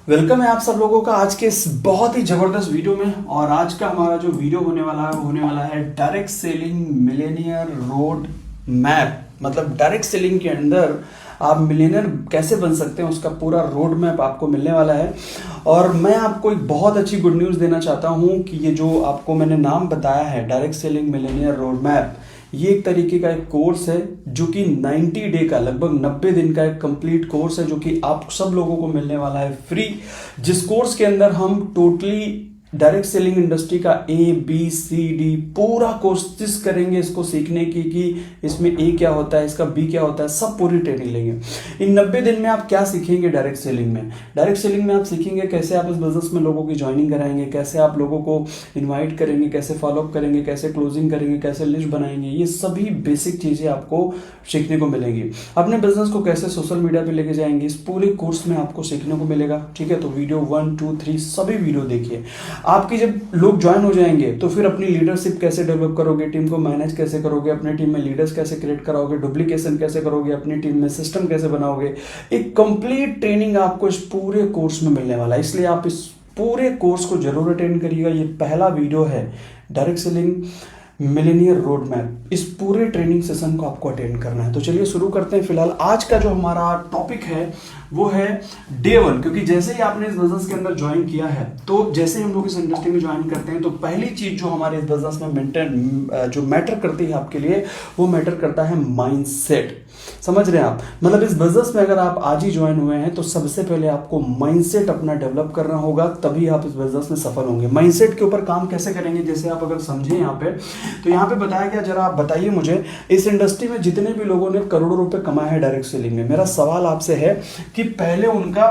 Welcome है आप सब लोगों का आज के इस बहुत ही जबरदस्त वीडियो में। और आज का हमारा जो वीडियो होने वाला है वो होने वाला है direct selling Millionaire road map. मतलब डायरेक्ट सेलिंग के अंदर आप मिलेनियर कैसे बन सकते हैं उसका पूरा रोड मैप आपको मिलने वाला है। और मैं आपको एक बहुत अच्छी गुड न्यूज़ देना चाहता हूँ कि ये जो आपको मैंने नाम बताया है direct selling Millionaire road map, ये एक तरीके का एक कोर्स है जो कि 90 डे का, लगभग 90 दिन का एक कंप्लीट कोर्स है जो कि आप सब लोगों को मिलने वाला है फ्री। जिस कोर्स के अंदर हम टोटली डायरेक्ट सेलिंग इंडस्ट्री का ABCD पूरा कोशिश करेंगे इसको सीखने की कि इसमें A क्या होता है, इसका B क्या होता है, सब पूरी ट्रेनिंग लेंगे। इन 90 दिन में आप क्या सीखेंगे डायरेक्ट सेलिंग में? डायरेक्ट सेलिंग में आप सीखेंगे कैसे आप इस बिजनेस में लोगों की ज्वाइनिंग कराएंगे, कैसे आप लोगों को इन्वाइट करेंगे, कैसे फॉलोअप करेंगे, कैसे क्लोजिंग करेंगे, कैसे लिस्ट बनाएंगे। ये सभी बेसिक चीज़ें आपको सीखने को मिलेंगी। अपने बिजनेस को कैसे सोशल मीडिया पे लेके जाएंगे, इस पूरे कोर्स में आपको सीखने को मिलेगा। ठीक है, तो वीडियो 1, 2, 3 सभी वीडियो देखिए। आपकी जब लोग ज्वाइन हो जाएंगे तो फिर अपनी लीडरशिप कैसे डेवलप करोगे, टीम को मैनेज कैसे करोगे, अपनी टीम में लीडर्स कैसे क्रिएट कराओगे, डुप्लीकेशन कैसे करोगे, अपनी टीम में सिस्टम कैसे बनाओगे, एक कंप्लीट ट्रेनिंग आपको इस पूरे कोर्स में मिलने वाला है। इसलिए आप इस पूरे कोर्स को जरूर अटेंड करिएगा। ये पहला वीडियो है direct selling Millionaire road map. इस पूरे ट्रेनिंग सेशन को आपको अटेंड करना है। तो चलिए शुरू करते हैं। फिलहाल आज का जो हमारा टॉपिक है वो है डे 1। क्योंकि जैसे ही आपने इस बिजनेस के अंदर ज्वाइन किया है, तो जैसे ही हम लोग इस इंडस्ट्री में ज्वाइन करते हैं तो पहली चीज जो हमारे इस बिजनेस में जो मैटर करती है आपके लिए, वो मैटर करता है माइंडसेट। समझ रहे हैं आप? मतलब इस बिजनेस में अगर आप आज ही ज्वाइन हुए हैं तो सबसे पहले आपको माइंडसेट अपना डेवलप करना होगा, तभी आप इस बिजनेस में सफल होंगे। माइंडसेट के ऊपर काम कैसे करेंगे, जैसे आप अगर समझें यहाँ पे, तो यहाँ पे बताया गया, जरा आप बताइए मुझे, इस इंडस्ट्री में जितने भी लोगों ने करोड़ों रुपए कमाए हैं डायरेक्ट सेलिंग में, मेरा सवाल आपसे है कि पहले उनका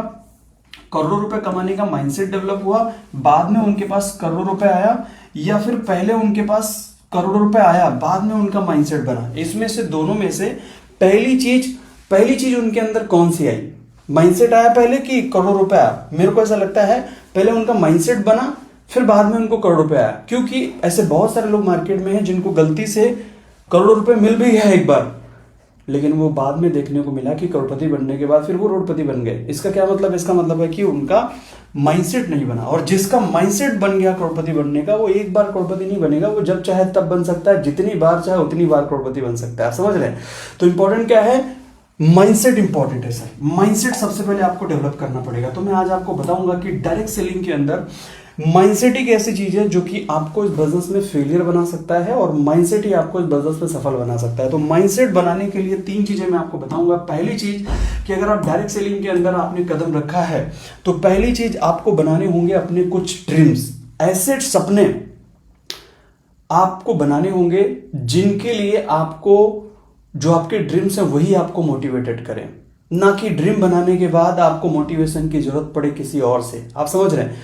करोड़ों रुपए कमाने का माइंडसेट डेवलप हुआ, बाद में उनके पास करोड़ों रुपए आया, या फिर पहले उनके पास करोड़ों रुपए आया बाद में उनका माइंडसेट बना? इसमें से दोनों में से पहली चीज उनके अंदर कौन सी आई? माइंडसेट आया पहले कि करोड़ रुपए आया? मेरे को ऐसा लगता है पहले उनका माइंडसेट बना, फिर बाद में उनको करोड़ रुपए आया। क्योंकि ऐसे बहुत सारे लोग मार्केट में हैं जिनको गलती से करोड़ रुपए मिल भी गया एक बार, लेकिन वो बाद में देखने को मिला कि करोड़पति बनने के बाद फिर वो करोड़पति बन गए। इसका क्या मतलब? इसका मतलब है कि उनका माइंडसेट नहीं बना। और जिसका माइंडसेट बन गया करोड़पति बनने का, वो एक बार करोड़पति नहीं बनेगा, वो जब चाहे तब बन सकता है, जितनी बार चाहे उतनी बार करोड़पति बन सकता है। आप समझ रहे हैं? तो इंपॉर्टेंट क्या है? माइंडसेट इंपॉर्टेंट है सर। माइंडसेट सबसे पहले आपको डेवलप करना पड़ेगा। तो मैं आज आपको बताऊंगा कि डायरेक्ट सेलिंग के अंदर माइंडसेट एक ऐसी चीज है जो कि आपको इस बिजनेस में फेलियर बना सकता है, और माइंडसेट ही आपको इस बिजनेस में सफल बना सकता है। तो माइंडसेट बनाने के लिए 3 चीजें मैं आपको बताऊंगा। पहली चीज कि अगर आप डायरेक्ट सेलिंग के अंदर आपने कदम रखा है तो पहली चीज आपको बनाने होंगे अपने कुछ ड्रीम्स, ऐसे सपने आपको बनाने होंगे जिनके लिए आपको, जो आपके ड्रीम्स हैं वही आपको मोटिवेटेड करें, ना कि ड्रीम बनाने के बाद आपको मोटिवेशन की जरूरत पड़े किसी और से। आप समझ रहे हैं?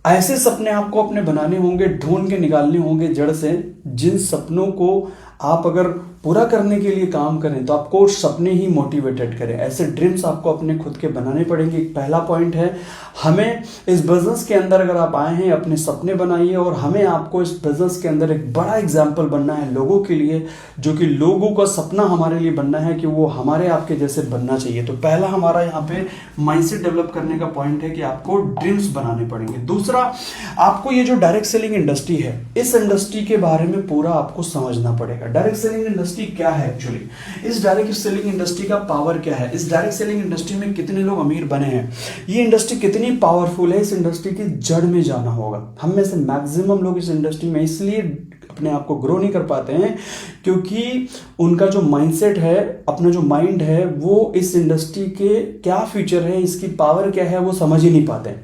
ऐसे सपने आपको अपने बनाने होंगे, ढूंढ के निकालने होंगे जड़ से, जिन सपनों को आप अगर पूरा करने के लिए काम करें तो आपको सपने ही मोटिवेटेड करें। ऐसे ड्रीम्स आपको अपने खुद के बनाने पड़ेंगे। पहला पॉइंट है, हमें इस बिजनेस के अंदर अगर आप आए हैं अपने सपने बनाइए, और हमें आपको इस बिजनेस के अंदर एक बड़ा एग्जाम्पल बनना है लोगों के लिए, जो कि लोगों का सपना हमारे लिए बनना है कि वो हमारे आपके जैसे बनना चाहिए। तो पहला हमारा यहाँ पे माइंडसेट डेवलप करने का पॉइंट है कि आपको ड्रीम्स बनाने पड़ेंगे। दूसरा, आपको ये जो डायरेक्ट सेलिंग इंडस्ट्री है, इस इंडस्ट्री के बारे में पूरा आपको समझना पड़ेगा। डायरेक्ट सेलिंग इंडस्ट्री क्या है एक्चुअली, इस डायरेक्ट सेलिंग इंडस्ट्री का पावर क्या है, इस डायरेक्ट सेलिंग इंडस्ट्री में कितने लोग अमीर बने हैं, ये इंडस्ट्री कितनी पावरफुल है, इस इंडस्ट्री की जड़ में जाना होगा। हम में से मैक्सिमम लोग इस इंडस्ट्री में इसलिए अपने आप को ग्रो नहीं कर पाते हैं क्योंकि उनका जो माइंडसेट है, अपना जो माइंड है, वो इस इंडस्ट्री के क्या फ्यूचर है, इसकी पावर क्या है, वो समझ ही नहीं पाते।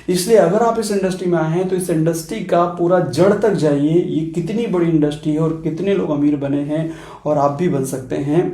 इसलिए अगर आप इस इंडस्ट्री में आए हैं तो इस इंडस्ट्री का पूरा जड़ तक जाइए, ये कितनी बड़ी इंडस्ट्री है और कितने लोग अमीर बने हैं, और आप भी बन सकते हैं।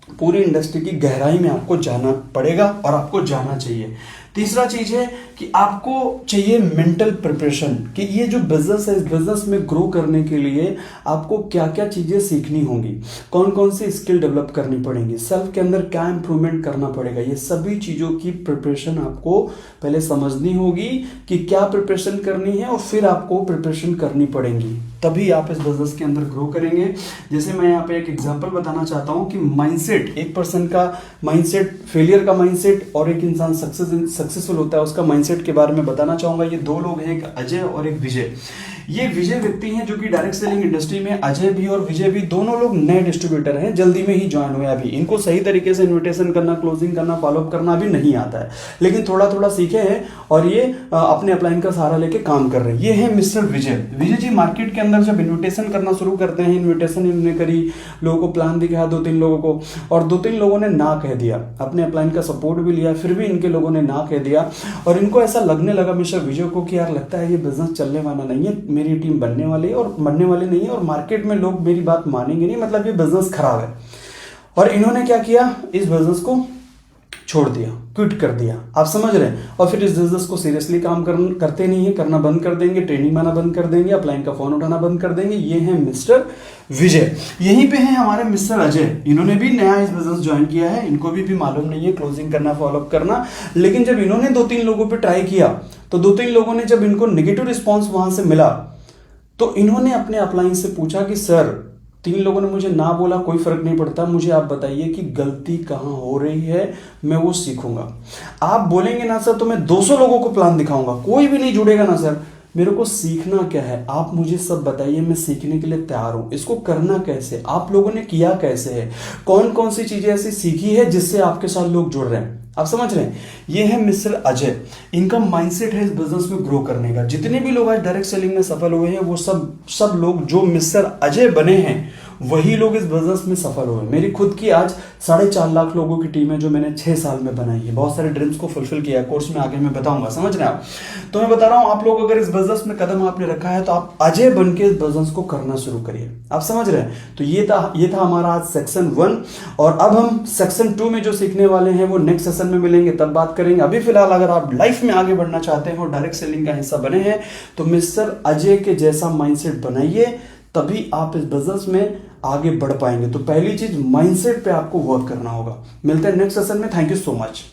पूरी इंडस्ट्री की गहराई में आपको जाना पड़ेगा और आपको जाना चाहिए। तीसरा चीज है कि आपको चाहिए मेंटल प्रिपरेशन, कि ये जो बिजनेस है, इस बिजनेस में ग्रो करने के लिए आपको क्या क्या चीजें सीखनी होंगी, कौन कौन सी स्किल डेवलप करनी पड़ेंगी, सेल्फ के अंदर क्या इंप्रूवमेंट करना पड़ेगा। ये सभी चीजों की प्रिपरेशन आपको पहले समझनी होगी कि क्या प्रिपरेशन करनी है, और फिर आपको प्रिपरेशन करनी पड़ेगी। तभी आप इस बिजनेस के अंदर ग्रो करेंगे। जैसे मैं यहाँ पे एक एग्जांपल बताना चाहता हूँ कि माइंडसेट, एक पर्सन का माइंडसेट, फेलियर का माइंडसेट और एक इंसान सक्सेसफुल होता है उसका माइंडसेट के बारे में बताना चाहूंगा। ये दो लोग हैं, एक अजय और एक विजय। ये विजय व्यक्ति हैं जो कि डायरेक्ट सेलिंग इंडस्ट्री में, अजय भी और विजय भी दोनों लोग नए डिस्ट्रीब्यूटर हैं, जल्दी में ही ज्वाइन हुए अभी। इनको सही तरीके से इन्विटेशन करना, क्लोजिंग करना, फॉलोअप करना अभी नहीं आता है, लेकिन थोड़ा थोड़ा सीखे हैं और ये अपने अपलाइन का सहारा लेके काम कर रहे हैं। ये है मिस्टर विजय। विजय जी मार्केट के अंदर जब इन्विटेशन करना शुरू करते हैं, इन्विटेशन इन्होंने करी, लोगों को प्लान दिखाया 2-3 लोगों को, और 2-3 लोगों ने ना कह दिया, अपने अपलाइन का सपोर्ट भी लिया, फिर भी इनके लोगों ने ना कह दिया। और इनको ऐसा लगने लगा मिस्टर विजय को कि यार लगता है ये बिजनेस चलने वाला नहीं है, मेरी टीम बनने वाली और मरने वाली नहीं है, और मार्केट में लोग मेरी बात मानेंगे नहीं, मतलब ये बिजनेस खराब है। और इन्होंने क्या किया, इस बिजनेस को छोड़ दिया, क्विट कर दिया, आप समझ रहे हैं। और फिर इस बिजनेस को सीरियसली काम करते नहीं है, करना बंद कर देंगे, ट्रेनिंग आना बंद कर देंगे, अपलाइन का फोन उठाना बंद कर देंगे। ये है मिस्टर विजय। यहीं पे है हमारे मिस्टर अजय, इन्होंने भी नया इस बिजनेस ज्वाइन किया है, इनको भी मालूम नहीं है क्लोजिंग करना, फॉलोअप करना। लेकिन जब इन्होंने 2-3 लोगों पे ट्राई किया तो 2-3 लोगों ने जब इनको नेगेटिव रिस्पॉन्स वहां से मिला तो इन्होंने अपने अपलाइन से पूछा कि सर 3 लोगों ने मुझे ना बोला, कोई फर्क नहीं पड़ता, मुझे आप बताइए कि गलती कहां हो रही है, मैं वो सीखूंगा। आप बोलेंगे ना सर तो मैं 200 लोगों को प्लान दिखाऊंगा, कोई भी नहीं जुड़ेगा ना सर, मेरे को सीखना क्या है आप मुझे सब बताइए, मैं सीखने के लिए तैयार हूं। इसको करना कैसे, आप लोगों ने किया कैसे है, कौन कौन सी चीजें ऐसी सीखी है जिससे आपके साथ लोग जुड़ रहे हैं, आप समझ रहे हैं। ये है मिस्टर अजय, इनका माइंडसेट है इस बिजनेस में ग्रो करने का। जितने भी लोग आज डायरेक्ट सेलिंग में सफल हुए हैं वो सब लोग जो मिस्टर अजय बने हैं वही लोग इस बिजनेस में सफल हुए। मेरी खुद की आज 4.5 लाख लोगों की टीम है जो मैंने 6 साल में बनाई है, बहुत सारे ड्रीम्स को फुलफिल किया है, कोर्स में आगे मैं बताऊंगा, समझ रहे हैं आप। तो मैं बता रहा हूं आप लोग अगर इस बिजनेस में कदम आपने रखा है तो आप अजय बन के इस बिजनेस को करना शुरू करिए, आप समझ रहे हैं। तो ये था हमारा आज सेक्शन 1, और अब हम सेक्शन 2 में जो सीखने वाले हैं वो नेक्स्ट सेशन में मिलेंगे, तब बात करेंगे। अभी फिलहाल अगर आप लाइफ में आगे बढ़ना चाहते हैं और डायरेक्ट सेलिंग का हिस्सा बने हैं तो मिस्टर अजय के जैसा माइंडसेट बनाइए, तभी आप इस बिजनेस में आगे बढ़ पाएंगे। तो पहली चीज माइंडसेट पे आपको वर्क करना होगा। मिलते हैं नेक्स्ट सेशन में, थैंक यू सो मच।